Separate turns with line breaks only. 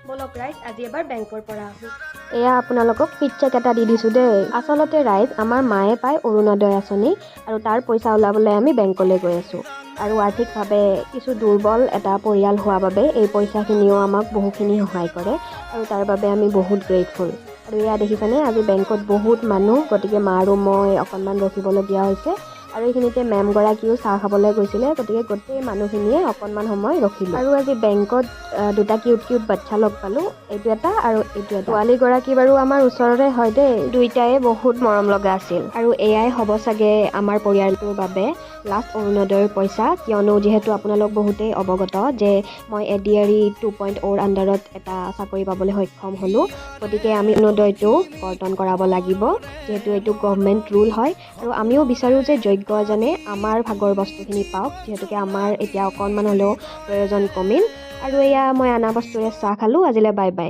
ব'লক ৰাইজ আজি এবাৰ বেংকৰ পৰা আহোঁ।
এয়া আপোনালোকক পিকচাৰ এটা দি দিছোঁ দেই। আচলতে ৰাইজ আমাৰ মায়ে পায় অৰুণোদয় আঁচনি আৰু তাৰ পইচা ওলাবলৈ আমি বেংকলৈ গৈ আছোঁ। আৰু আৰ্থিকভাৱে কিছু দুৰ্বল এটা পৰিয়াল হোৱা বাবে এই পইচাখিনিও আমাক বহুখিনি সহায় কৰে আৰু তাৰ বাবে আমি বহুত গ্ৰেটফুল। আৰু এয়া দেখিছেনে আজি বেংকত বহুত মানুহ, গতিকে মা আৰু মই অকণমান ৰখিবলগীয়া হৈছে। আৰু এইখিনিতে মেমগৰাকীও চাহ খাবলৈ গৈছিলে, গতিকে গোটেই মানুহখিনিয়ে অকণমান সময় ৰখিলোঁ। আৰু আজি বেংকত দুটা কিউট বাচ্ছা লগ পালোঁ, এইটো এটা আৰু এইটো এটা। ছোৱালীগৰাকী বাৰু আমাৰ ওচৰৰে হয় দেই, দুইটাই বহুত মৰম লগা আছিল। আৰু এয়াই হ'ব চাগে আমাৰ পৰিয়ালটোৰ বাবে লাষ্ট অৰুণোদয়ৰ পইচা, কিয়নো যিহেতু আপোনালোক বহুতেই অৱগত যে মই ADRE 2.0 আণ্ডাৰত এটা চাকৰি পাবলৈ সক্ষম হ'লোঁ। গতিকে আমি অৰুণোদয়টো কৰ্তন কৰাব লাগিব, যিহেতু এইটো গভমেণ্ট ৰুল হয়। আৰু আমিও বিচাৰোঁ যে যোগ্য এজনে আমাৰ ভাগৰ বস্তুখিনি পাওক, যিহেতুকে আমাৰ এতিয়া অকণমান হ'লেও প্ৰয়োজন কমিল। আৰু এয়া মই অনা বস্তুৰে চাহ খালোঁ। আজিলৈ বাই বাই।